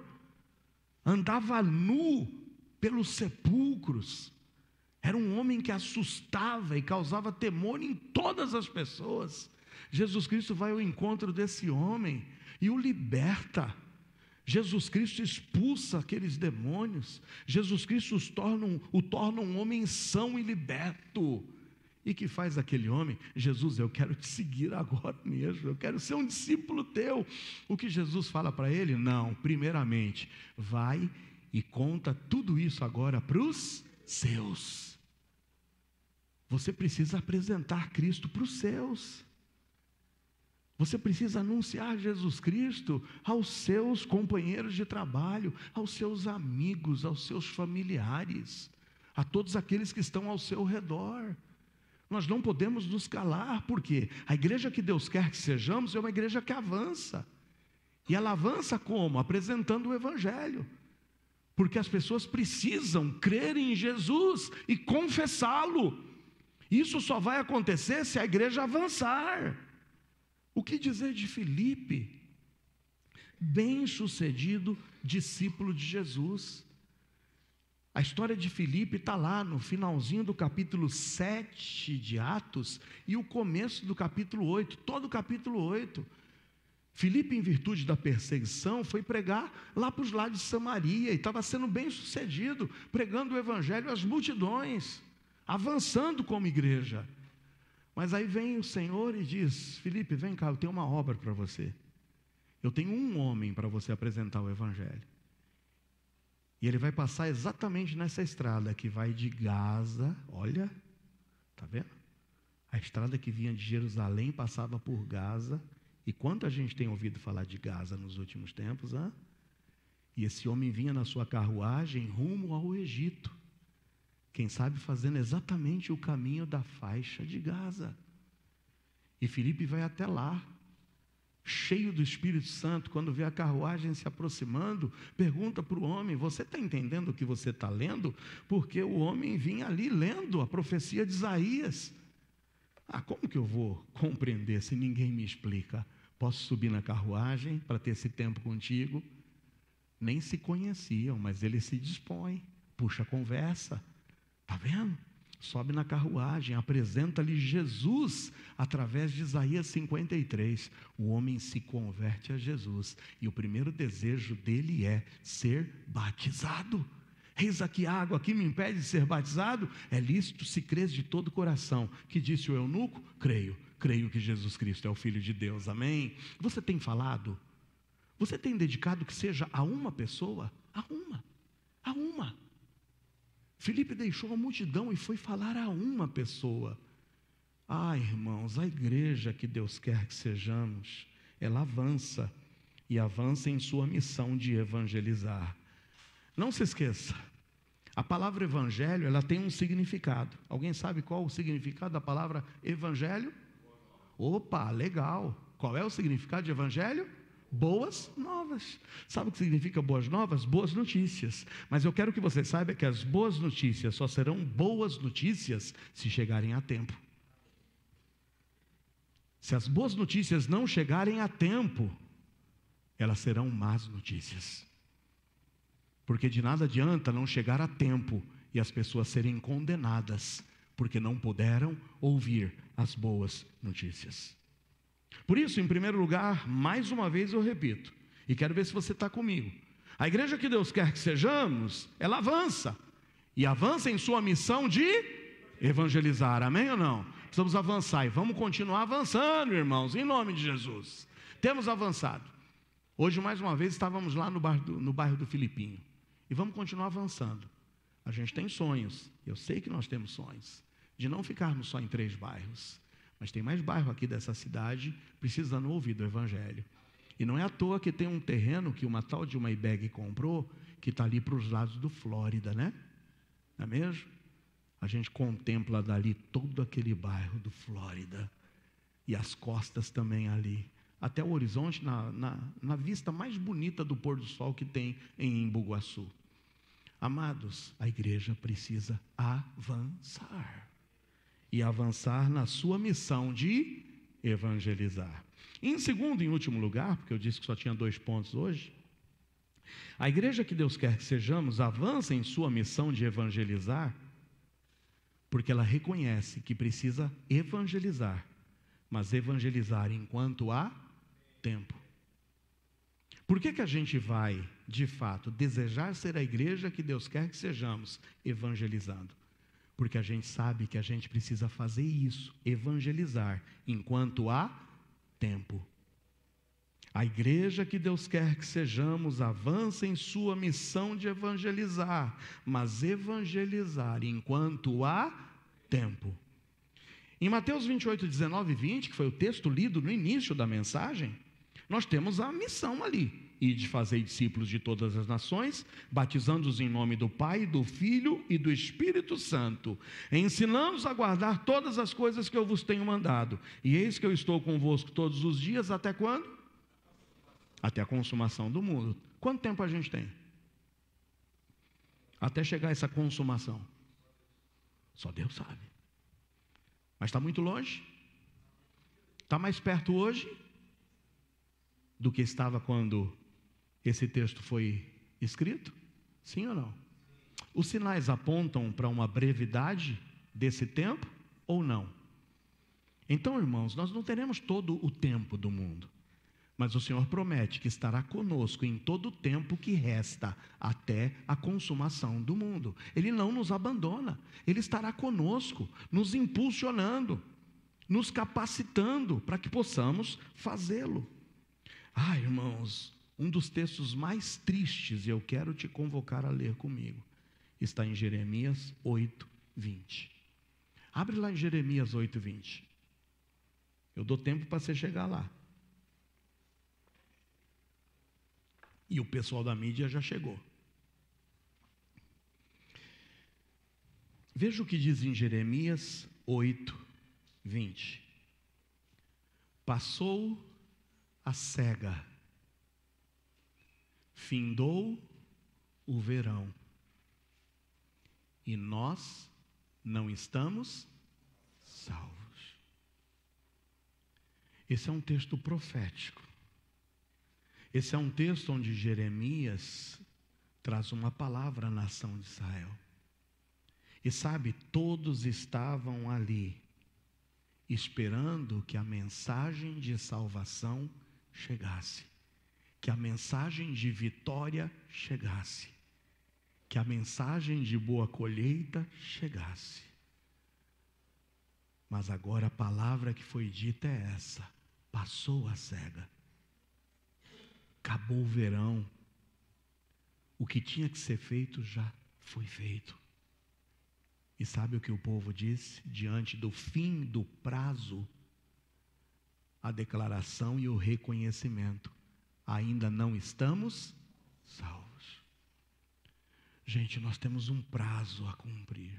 andava nu pelos sepulcros, era um homem que assustava e causava temor em todas as pessoas. Jesus Cristo vai ao encontro desse homem e o liberta. Jesus Cristo expulsa aqueles demônios. Jesus Cristo o torna um homem são e liberto. E que faz aquele homem? Jesus, eu quero te seguir agora mesmo, eu quero ser um discípulo teu. O que Jesus fala para ele? Não, primeiramente, vai e conta tudo isso agora para os seus. Você precisa apresentar Cristo para os seus. Você precisa anunciar Jesus Cristo aos seus companheiros de trabalho, aos seus amigos, aos seus familiares, a todos aqueles que estão ao seu redor. Nós não podemos nos calar, porque a igreja que Deus quer que sejamos é uma igreja que avança. E ela avança como? Apresentando o Evangelho. Porque as pessoas precisam crer em Jesus e confessá-lo. Isso só vai acontecer se a igreja avançar. O que dizer de Filipe? Bem-sucedido discípulo de Jesus. A história de Filipe está lá no finalzinho do capítulo 7 de Atos e o começo do capítulo 8, todo o capítulo 8. Filipe, em virtude da perseguição, foi pregar lá para os lados de Samaria e estava sendo bem sucedido, pregando o evangelho às multidões, avançando como igreja. Mas aí vem o Senhor e diz: Filipe, vem cá, eu tenho uma obra para você. Eu tenho um homem para você apresentar o evangelho. E ele vai passar exatamente nessa estrada que vai de Gaza, olha, está vendo? A estrada que vinha de Jerusalém passava por Gaza. E quanta gente tem ouvido falar de Gaza nos últimos tempos, hein? E esse homem vinha na sua carruagem rumo ao Egito. Quem sabe fazendo exatamente o caminho da faixa de Gaza. E Filipe vai até lá, cheio do Espírito Santo. Quando vê a carruagem se aproximando, pergunta para o homem: você está entendendo o que você está lendo? Porque o homem vinha ali lendo a profecia de Isaías. Como que eu vou compreender se ninguém me explica? Posso subir na carruagem para ter esse tempo contigo? Nem se conheciam, mas ele se dispõe, puxa a conversa. Está vendo? Sobe na carruagem, apresenta-lhe Jesus através de Isaías 53. O homem se converte a Jesus e o primeiro desejo dele é ser batizado. Eis aqui água, que me impede de ser batizado? É lícito se crês de todo o coração. Que disse o eunuco? Creio que Jesus Cristo é o Filho de Deus, amém? Você tem falado? Você tem dedicado que seja a uma pessoa? A uma. Filipe deixou a multidão e foi falar a uma pessoa. Irmãos, a igreja que Deus quer que sejamos, ela avança. e avance em sua missão de evangelizar. Não se esqueça, a palavra evangelho, ela tem um significado. Alguém sabe qual o significado da palavra evangelho? Opa, legal. Qual é o significado de evangelho? Boas novas. Sabe o que significa boas novas? Boas notícias. Mas eu quero que você saiba que as boas notícias só serão boas notícias se chegarem a tempo. Se as boas notícias não chegarem a tempo, elas serão más notícias. Porque de nada adianta não chegar a tempo e as pessoas serem condenadas, porque não puderam ouvir as boas notícias. Por isso, em primeiro lugar, mais uma vez eu repito, e quero ver se você está comigo. A igreja que Deus quer que sejamos, ela avança, e avança em sua missão de evangelizar, amém ou não? Precisamos avançar, e vamos continuar avançando, irmãos, em nome de Jesus. Temos avançado. Hoje, mais uma vez, estávamos lá no bairro do Filipinho, e vamos continuar avançando. A gente tem sonhos, eu sei que nós temos sonhos, de não ficarmos só em 3 bairros, mas tem mais bairro aqui dessa cidade precisando ouvir do Evangelho. E não é à toa que tem um terreno que uma tal de uma IBEG comprou, que está ali para os lados do Flórida, né? Não é mesmo? A gente contempla dali todo aquele bairro do Flórida, e as costas também ali, até o horizonte, na vista mais bonita do pôr do sol que tem em Embu-Guaçu. Amados, a igreja precisa avançar, e avançar na sua missão de evangelizar. Em segundo e último lugar, porque eu disse que só tinha 2 pontos hoje, a igreja que Deus quer que sejamos avança em sua missão de evangelizar, porque ela reconhece que precisa evangelizar, mas evangelizar enquanto há tempo. Por que a gente vai, de fato, desejar ser a igreja que Deus quer que sejamos evangelizando? Porque a gente sabe que a gente precisa fazer isso, evangelizar, enquanto há tempo. A igreja que Deus quer que sejamos avança em sua missão de evangelizar, mas evangelizar enquanto há tempo. Em Mateus 28, 19 e 20, que foi o texto lido no início da mensagem, nós temos a missão ali. E de fazer discípulos de todas as nações, batizando-os em nome do Pai, do Filho e do Espírito Santo, ensinando-os a guardar todas as coisas que eu vos tenho mandado. E eis que eu estou convosco todos os dias, até quando? Até a consumação do mundo. Quanto tempo a gente tem? Até chegar a essa consumação? Só Deus sabe. Mas está muito longe? Está mais perto hoje do que estava quando esse texto foi escrito? Sim ou não? Os sinais apontam para uma brevidade desse tempo ou não? Então, irmãos, nós não teremos todo o tempo do mundo, mas o Senhor promete que estará conosco em todo o tempo que resta até a consumação do mundo. Ele não nos abandona, Ele estará conosco, nos impulsionando, nos capacitando para que possamos fazê-lo. Irmãos, um dos textos mais tristes, e eu quero te convocar a ler comigo, está em Jeremias 8, 20. Abre lá em Jeremias 8, 20. Eu dou tempo para você chegar lá. E o pessoal da mídia já chegou. Veja o que diz em Jeremias 8, 20. Passou a cega, findou o verão, e nós não estamos salvos. Esse é um texto profético. Esse é um texto onde Jeremias traz uma palavra à nação de Israel. E sabe, todos estavam ali, esperando que a mensagem de salvação chegasse, que a mensagem de vitória chegasse, que a mensagem de boa colheita chegasse. Mas agora a palavra que foi dita é essa: passou a cega, acabou o verão, o que tinha que ser feito já foi feito. E sabe o que o povo disse? Diante do fim do prazo, a declaração e o reconhecimento: ainda não estamos salvos. Gente, nós temos um prazo a cumprir.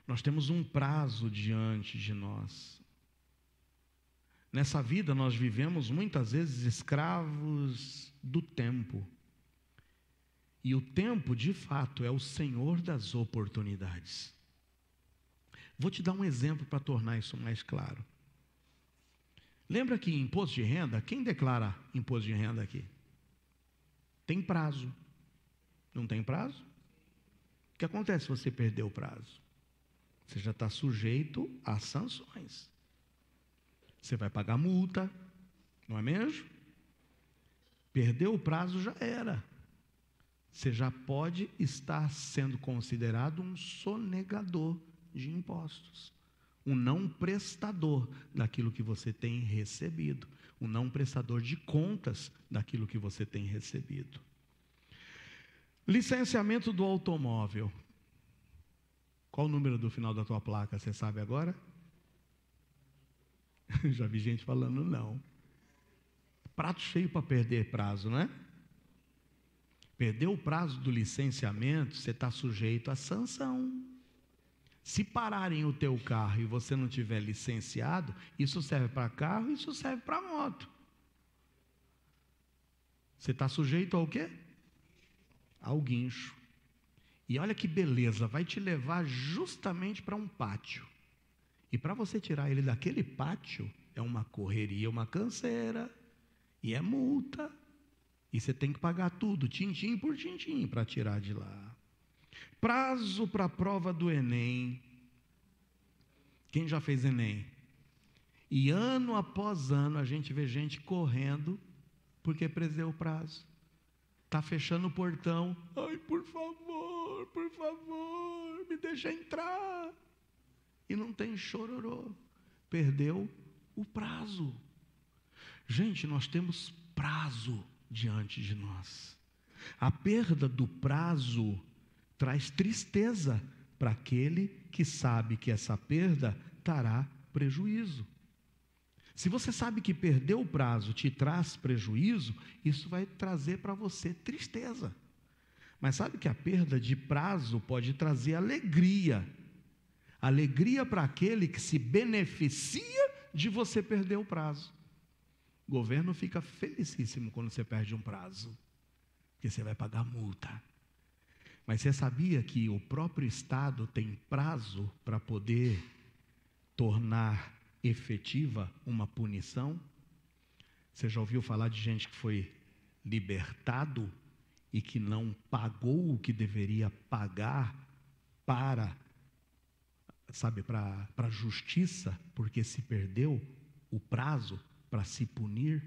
Nós temos um prazo diante de nós. Nessa vida nós vivemos muitas vezes escravos do tempo. E o tempo, de fato, é o Senhor das oportunidades. Vou te dar um exemplo para tornar isso mais claro. Lembra que imposto de renda, quem declara imposto de renda aqui? Tem prazo. Não tem prazo? O que acontece se você perder o prazo? Você já está sujeito a sanções. Você vai pagar multa, não é mesmo? Perdeu o prazo, já era. Você já pode estar sendo considerado um sonegador de impostos, um não prestador daquilo que você tem recebido, um não prestador de contas daquilo que você tem recebido. Licenciamento do automóvel. Qual o número do final da tua placa, você sabe agora? Já vi gente falando não. Prato cheio para perder prazo, não é? Perdeu o prazo do licenciamento, você está sujeito à sanção. Se pararem o teu carro e você não tiver licenciado, isso serve para carro, isso serve para moto. Você está sujeito ao quê? Ao guincho. E olha que beleza, vai te levar justamente para um pátio. E para você tirar ele daquele pátio, é uma correria, uma canseira, e é multa. E você tem que pagar tudo, tintim por tintim, para tirar de lá. Prazo para a prova do Enem. Quem já fez Enem? E ano após ano a gente vê gente correndo porque perdeu o prazo. Está fechando o portão. Ai, por favor, me deixa entrar. E não tem chororô. Perdeu o prazo. Gente, nós temos prazo diante de nós. A perda do prazo traz tristeza para aquele que sabe que essa perda trará prejuízo. Se você sabe que perder o prazo te traz prejuízo, isso vai trazer para você tristeza. Mas sabe que a perda de prazo pode trazer alegria. Alegria para aquele que se beneficia de você perder o prazo. O governo fica felicíssimo quando você perde um prazo, porque você vai pagar multa. Mas você sabia que o próprio Estado tem prazo para poder tornar efetiva uma punição? Você já ouviu falar de gente que foi libertado e que não pagou o que deveria pagar para a justiça, porque se perdeu o prazo para se punir?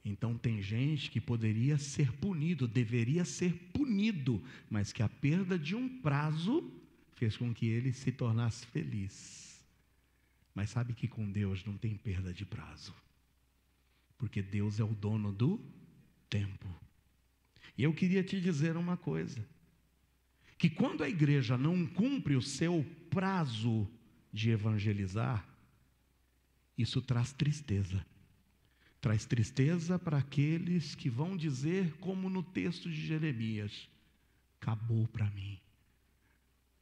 Então tem gente que poderia ser punido, deveria ser punido, mas que a perda de um prazo fez com que ele se tornasse feliz. Mas sabe que com Deus não tem perda de prazo, porque Deus é o dono do tempo. E eu queria te dizer uma coisa, que quando a igreja não cumpre o seu prazo de evangelizar, isso traz tristeza. Traz tristeza para aqueles que vão dizer, como no texto de Jeremias: acabou para mim,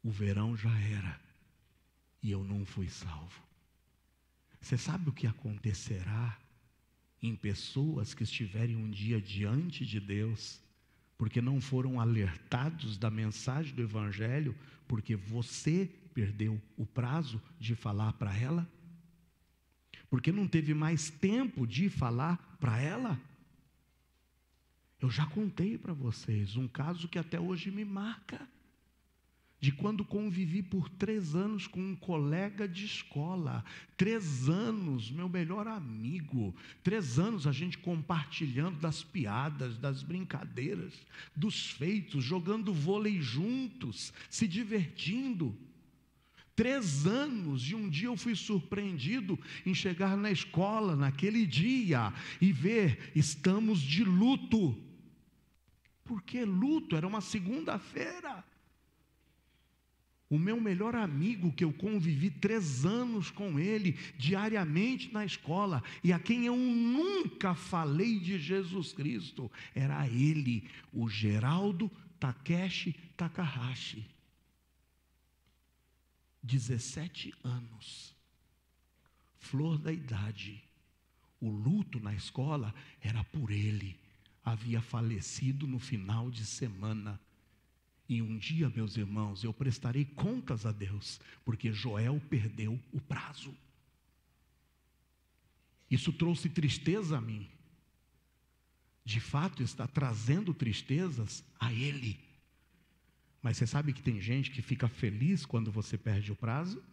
o verão já era, e eu não fui salvo. Você sabe o que acontecerá em pessoas que estiverem um dia diante de Deus, porque não foram alertados da mensagem do Evangelho, porque você perdeu o prazo de falar para ela? Porque não teve mais tempo de falar para ela? Eu já contei para vocês um caso que até hoje me marca, de quando convivi por 3 anos com um colega de escola. 3 anos, meu melhor amigo. 3 anos a gente compartilhando das piadas, das brincadeiras, dos feitos, jogando vôlei juntos, se divertindo. 3 anos, e um dia eu fui surpreendido em chegar na escola naquele dia e ver, estamos de luto. Por que luto? Era uma segunda-feira. O meu melhor amigo, que eu convivi 3 anos com ele, diariamente na escola, e a quem eu nunca falei de Jesus Cristo, era ele, o Geraldo Takeshi Takahashi. 17 anos, flor da idade. O luto na escola era por ele. Havia falecido no final de semana. E um dia, meus irmãos, eu prestarei contas a Deus, porque Joel perdeu o prazo. Isso trouxe tristeza a mim. De fato, está trazendo tristezas a ele. Mas você sabe que tem gente que fica feliz quando você perde o prazo?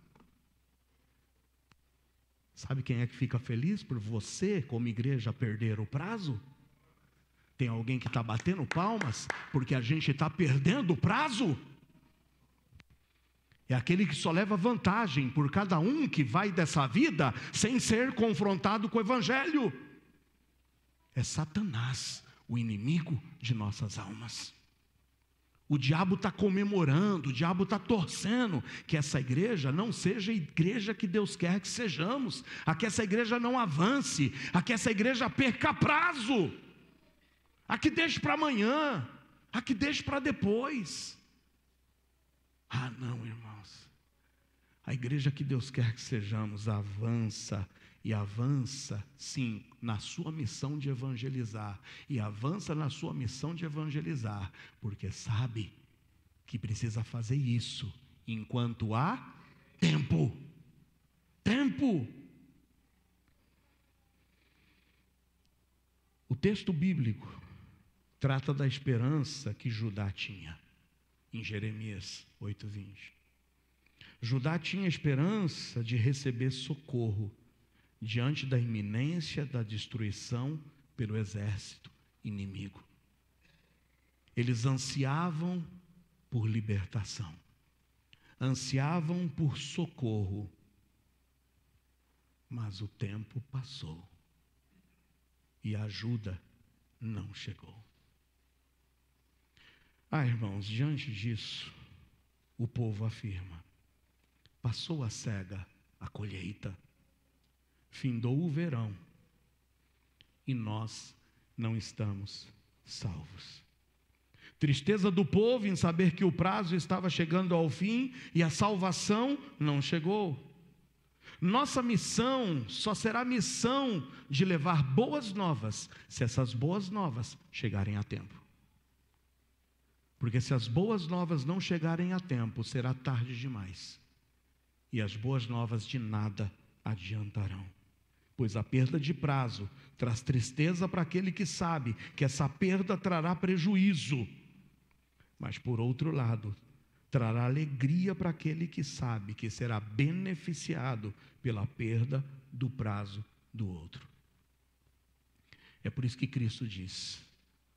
Sabe quem é que fica feliz por você, como igreja, perder o prazo? Tem alguém que está batendo palmas porque a gente está perdendo o prazo? É aquele que só leva vantagem por cada um que vai dessa vida sem ser confrontado com o Evangelho. É Satanás, o inimigo de nossas almas. O diabo está comemorando, o diabo está torcendo que essa igreja não seja a igreja que Deus quer que sejamos, a que essa igreja não avance, a que essa igreja perca prazo, a que deixe para amanhã, a que deixe para depois. Ah, não, irmãos. A igreja que Deus quer que sejamos avança, e avança, sim, na sua missão de evangelizar, e avança na sua missão de evangelizar, porque sabe que precisa fazer isso enquanto há tempo. Tempo. O texto bíblico trata da esperança que Judá tinha, em Jeremias 8:20. Judá tinha esperança de receber socorro diante da iminência da destruição pelo exército inimigo. Eles ansiavam por libertação, ansiavam por socorro, mas o tempo passou e a ajuda não chegou. Ah, irmãos, diante disso, o povo afirma: passou a cega a colheita, findou o verão, e nós não estamos salvos. Tristeza do povo em saber que o prazo estava chegando ao fim e a salvação não chegou. Nossa missão só será missão de levar boas novas, se essas boas novas chegarem a tempo. Porque se as boas novas não chegarem a tempo, será tarde demais. E as boas novas de nada adiantarão. Pois a perda de prazo traz tristeza para aquele que sabe que essa perda trará prejuízo. Mas por outro lado, trará alegria para aquele que sabe que será beneficiado pela perda do prazo do outro. É por isso que Cristo diz: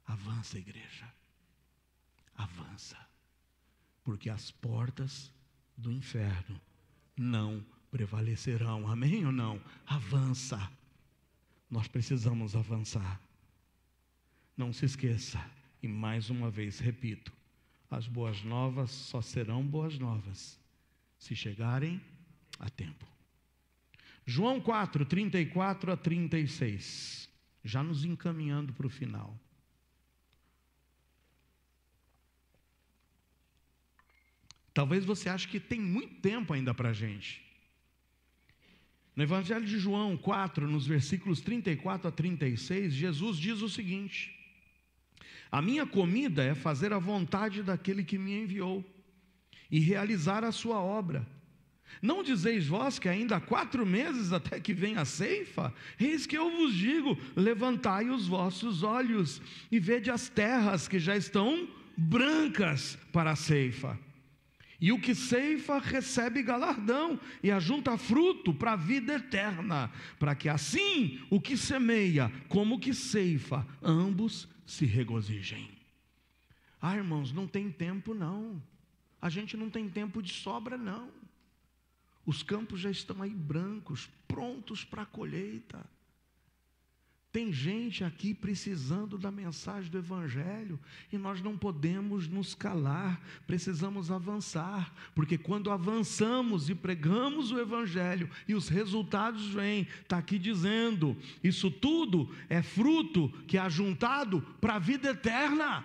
avança, igreja, avança, porque as portas do inferno não prevalecerão. Amém ou não? Avança. Nós precisamos avançar. Não se esqueça, e mais uma vez repito, as boas novas só serão boas novas se chegarem a tempo. João 4, 34 a 36, já nos encaminhando para o final. Talvez você ache que tem muito tempo ainda para a gente. No Evangelho de João 4, nos versículos 34 a 36, Jesus diz o seguinte: a minha comida é fazer a vontade daquele que me enviou e realizar a sua obra. Não dizeis vós que ainda há 4 meses até que venha a ceifa? Eis que eu vos digo: levantai os vossos olhos e vede as terras que já estão brancas para a ceifa. E o que ceifa recebe galardão e ajunta fruto para a vida eterna, para que assim o que semeia como o que ceifa, ambos se regozijem. Ah, irmãos, não tem tempo não. A gente não tem tempo de sobra não. Os campos já estão aí brancos, prontos para a colheita. Tem gente aqui precisando da mensagem do Evangelho, e nós não podemos nos calar, precisamos avançar, porque quando avançamos e pregamos o Evangelho, e os resultados vêm, está aqui dizendo, isso tudo é fruto que é ajuntado para a vida eterna.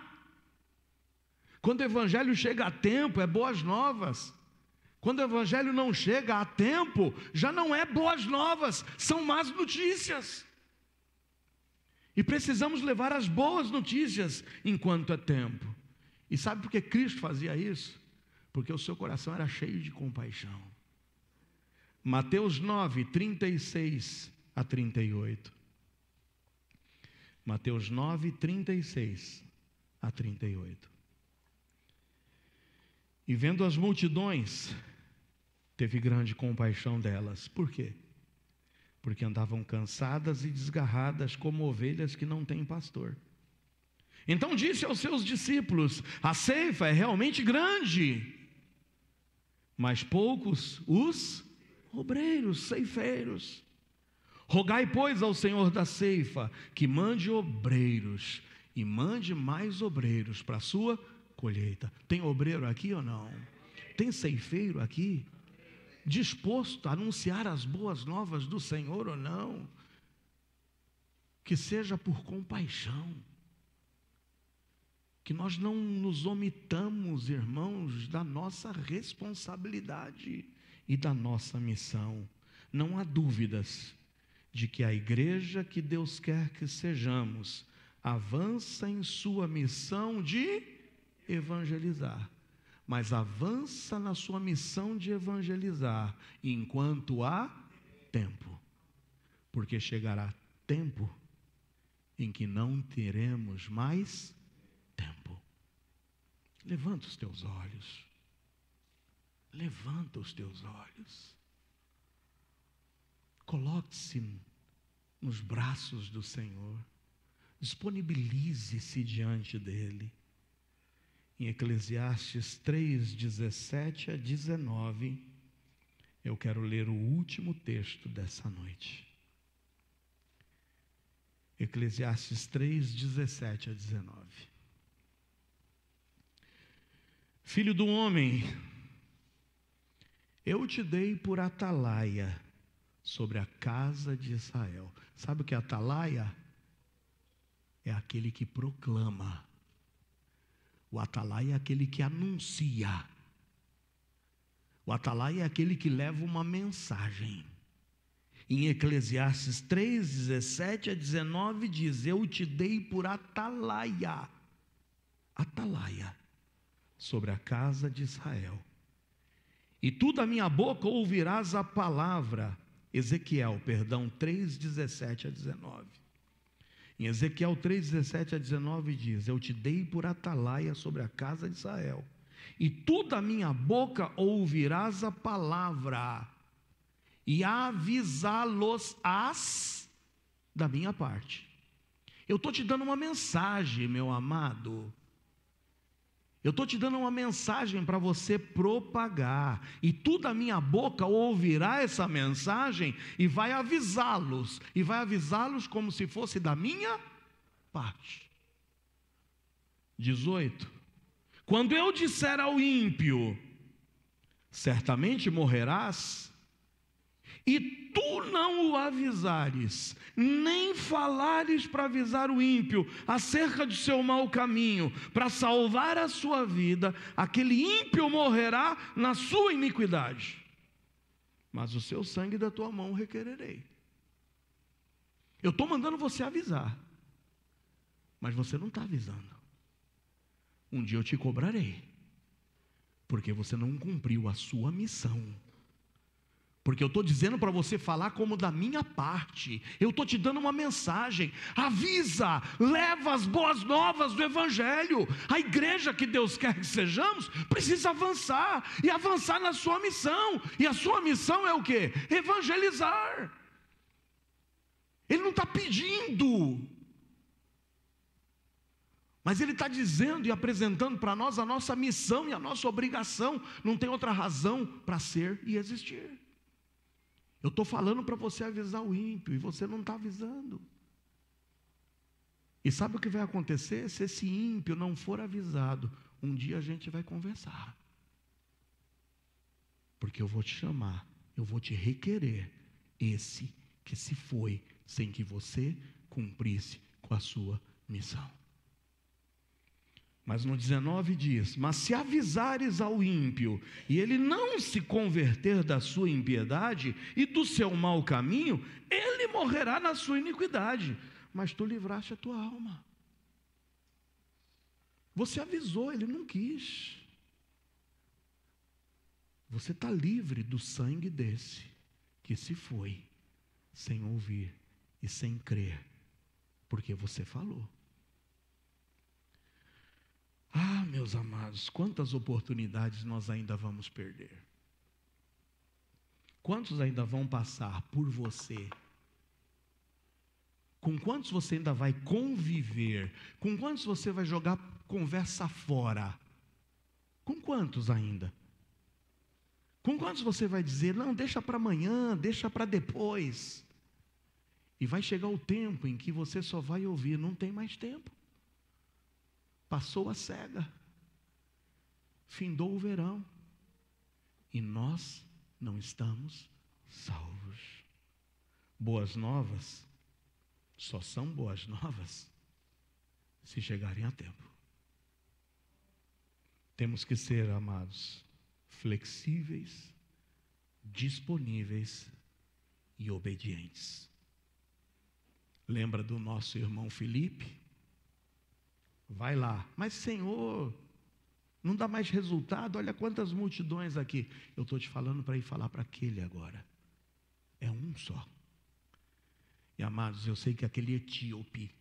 Quando o Evangelho chega a tempo, é boas novas. Quando o Evangelho não chega a tempo, já não é boas novas, são más notícias. E precisamos levar as boas notícias enquanto é tempo. E sabe por que Cristo fazia isso? Porque o seu coração era cheio de compaixão. Mateus 9, 36 a 38. Mateus 9, 36 a 38. E vendo as multidões, teve grande compaixão delas. Por quê? Porque andavam cansadas e desgarradas como ovelhas que não têm pastor. Então disse aos seus discípulos: a ceifa é realmente grande, mas poucos os obreiros, ceifeiros. Rogai, pois, ao Senhor da ceifa que mande obreiros, e mande mais obreiros para a sua colheita. Tem obreiro aqui ou não? Tem ceifeiro aqui? Disposto a anunciar as boas novas do Senhor ou não? Que seja por compaixão, que nós não nos omitamos, irmãos, da nossa responsabilidade e da nossa missão. Não há dúvidas de que a igreja que Deus quer que sejamos avança em sua missão de evangelizar. Mas avança na sua missão de evangelizar enquanto há tempo, porque chegará tempo em que não teremos mais tempo. Levanta os teus olhos, levanta os teus olhos, coloque-se nos braços do Senhor, disponibilize-se diante dEle. Em Eclesiastes 3, 17 a 19, eu quero ler o último texto dessa noite. Eclesiastes 3, 17 a 19. Filho do homem, eu te dei por atalaia sobre a casa de Israel. Sabe o que é atalaia? É aquele que proclama. O atalaia é aquele que anuncia. O atalaia é aquele que leva uma mensagem. Em Eclesiastes 3, 17 a 19 diz: eu te dei por atalaia, atalaia, sobre a casa de Israel. E tu da minha boca ouvirás a palavra. Ezequiel, 3, 17 a 19. Em Ezequiel 3, 17 a 19 diz: eu te dei por atalaia sobre a casa de Israel, e tu da minha boca ouvirás a palavra, e avisá-los-ás da minha parte. Eu estou te dando uma mensagem, meu amado. Eu estou te dando uma mensagem para você propagar, e tu da minha boca ouvirá essa mensagem e vai avisá-los como se fosse da minha parte. 18. Quando eu disser ao ímpio, certamente morrerás, e tu não o avisares, nem falares para avisar o ímpio acerca de seu mau caminho, para salvar a sua vida, aquele ímpio morrerá na sua iniquidade, mas o seu sangue da tua mão requererei. Eu estou mandando você avisar, mas você não está avisando. Um dia eu te cobrarei, porque você não cumpriu a sua missão. Porque eu estou dizendo para você falar como da minha parte. Eu estou te dando uma mensagem. Avisa, leva as boas novas do Evangelho. A igreja que Deus quer que sejamos precisa avançar, e avançar na sua missão. E a sua missão é o quê? Evangelizar. Ele não está pedindo, mas Ele está dizendo e apresentando para nós a nossa missão e a nossa obrigação. Não tem outra razão para ser e existir. Eu estou falando para você avisar o ímpio, e você não está avisando. E sabe o que vai acontecer? Se esse ímpio não for avisado, um dia a gente vai conversar. Porque eu vou te chamar, eu vou te requerer esse que se foi sem que você cumprisse com a sua missão. Mas no 19 diz: mas se avisares ao ímpio, e ele não se converter da sua impiedade e do seu mau caminho, ele morrerá na sua iniquidade, mas tu livraste a tua alma. Você avisou, ele não quis. Você está livre do sangue desse que se foi, sem ouvir e sem crer, porque você falou. Ah, meus amados, quantas oportunidades nós ainda vamos perder? Quantos ainda vão passar por você? Com quantos você ainda vai conviver? Com quantos você vai jogar conversa fora? Com quantos ainda? Com quantos você vai dizer, não, deixa para amanhã, deixa para depois? E vai chegar o tempo em que você só vai ouvir, não tem mais tempo. Passou a cega, findou o verão, e nós não estamos salvos. Boas novas só são boas novas se chegarem a tempo. Temos que ser, amados, flexíveis, disponíveis e obedientes. Lembra do nosso irmão Filipe? Vai lá, mas Senhor, não dá mais resultado, olha quantas multidões aqui. Eu estou te falando para ir falar para aquele agora. É um só. E amados, eu sei que aquele etíope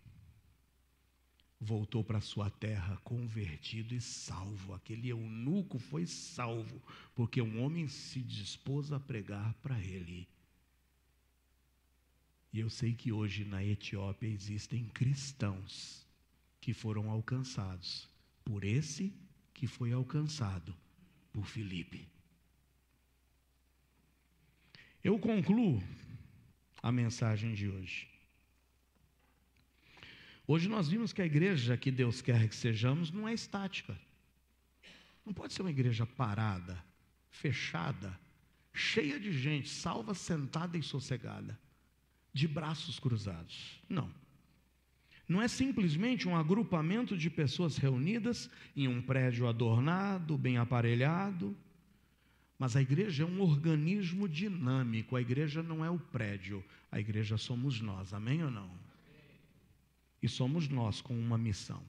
voltou para sua terra convertido e salvo. Aquele eunuco foi salvo, porque um homem se dispôs a pregar para ele. E eu sei que hoje na Etiópia existem cristãos que foram alcançados por esse que foi alcançado por Filipe. Eu concluo a mensagem de hoje. Hoje nós vimos que a igreja que Deus quer que sejamos não é estática. Não pode ser uma igreja parada, fechada, cheia de gente, salva, sentada e sossegada, de braços cruzados. Não. Não é simplesmente um agrupamento de pessoas reunidas em um prédio adornado, bem aparelhado, mas a igreja é um organismo dinâmico. A igreja não é o prédio, a igreja somos nós, amém ou não? E somos nós com uma missão.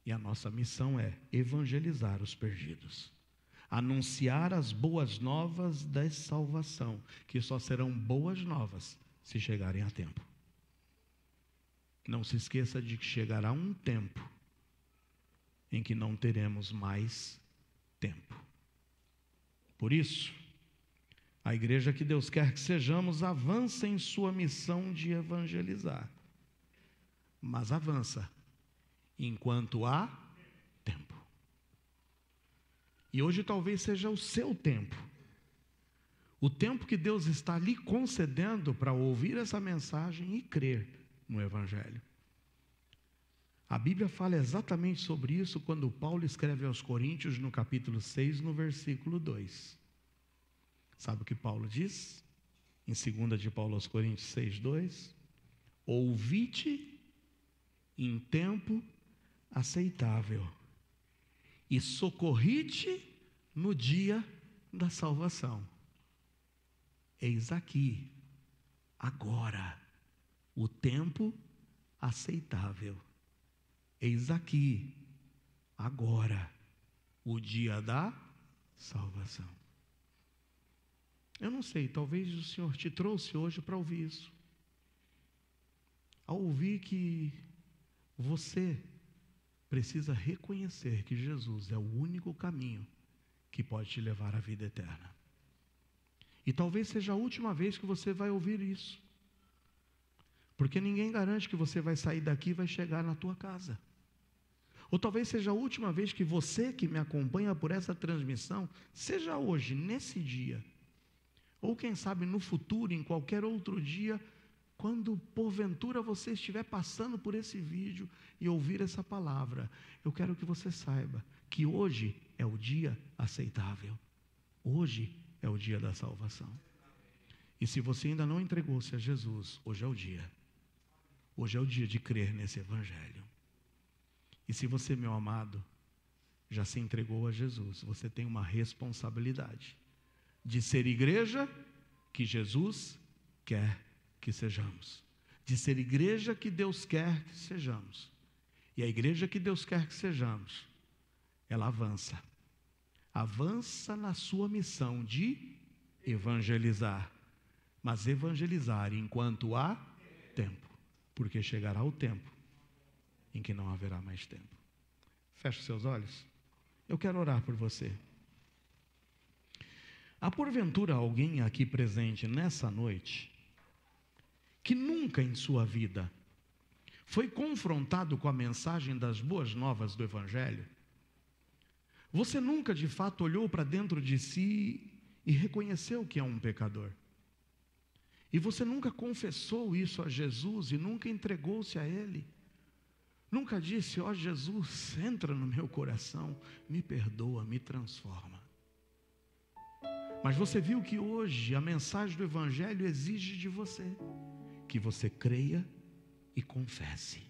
E a nossa missão é evangelizar os perdidos, anunciar as boas novas da salvação, que só serão boas novas se chegarem a tempo. Não se esqueça de que chegará um tempo em que não teremos mais tempo. Por isso, a igreja que Deus quer que sejamos avança em sua missão de evangelizar. Mas avança enquanto há tempo. E hoje talvez seja o seu tempo. O tempo que Deus está lhe concedendo para ouvir essa mensagem e crer no Evangelho. A Bíblia fala exatamente sobre isso quando Paulo escreve aos Coríntios no capítulo 6, no versículo 2. Sabe o que Paulo diz? Em 2 de Paulo aos Coríntios 6, 2. Ouvi-te em tempo aceitável e socorri-te no dia da salvação. Eis aqui, agora, o tempo aceitável. Eis aqui, agora, o dia da salvação. Eu não sei, talvez o Senhor te trouxe hoje para ouvir isso. Ao ouvir que você precisa reconhecer que Jesus é o único caminho que pode te levar à vida eterna. E talvez seja a última vez que você vai ouvir isso. Porque ninguém garante que você vai sair daqui e vai chegar na tua casa. Ou talvez seja a última vez que você que me acompanha por essa transmissão, seja hoje, nesse dia, ou quem sabe no futuro, em qualquer outro dia, quando porventura você estiver passando por esse vídeo e ouvir essa palavra, eu quero que você saiba que hoje é o dia aceitável. Hoje é o dia da salvação. E se você ainda não entregou-se a Jesus, hoje é o dia. Hoje é o dia de crer nesse evangelho. E se você, meu amado, já se entregou a Jesus, você tem uma responsabilidade de ser igreja que Jesus quer que sejamos. De ser igreja que Deus quer que sejamos. E a igreja que Deus quer que sejamos, ela avança. Avança na sua missão de evangelizar. Mas evangelizar enquanto há tempo. Porque chegará o tempo em que não haverá mais tempo. Feche seus olhos. Eu quero orar por você. Há porventura alguém aqui presente nessa noite que nunca em sua vida foi confrontado com a mensagem das boas novas do Evangelho? Você nunca de fato olhou para dentro de si e reconheceu que é um pecador? E você nunca confessou isso a Jesus e nunca entregou-se a Ele? Nunca disse: ó Jesus, entra no meu coração, me perdoa, me transforma. Mas você viu que hoje a mensagem do Evangelho exige de você que você creia e confesse.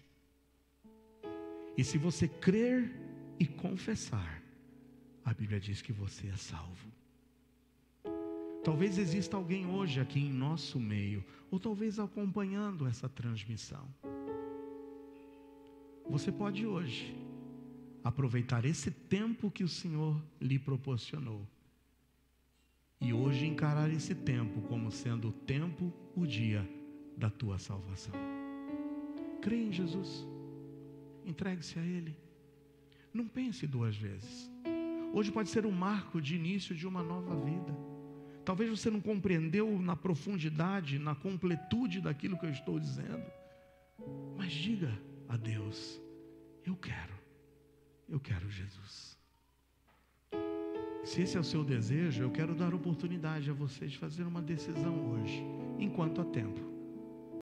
E se você crer e confessar, a Bíblia diz que você é salvo. Talvez exista alguém hoje aqui em nosso meio, ou talvez acompanhando essa transmissão. Você pode hoje aproveitar esse tempo que o Senhor lhe proporcionou e hoje encarar esse tempo como sendo o tempo, o dia da tua salvação. Creia em Jesus, entregue-se a Ele, não pense duas vezes. Hoje pode ser um marco de início de uma nova vida. Talvez você não compreendeu na profundidade, na completude daquilo que eu estou dizendo, mas diga a Deus: eu quero Jesus. Se esse é o seu desejo, eu quero dar oportunidade a você de fazer uma decisão hoje, enquanto há tempo.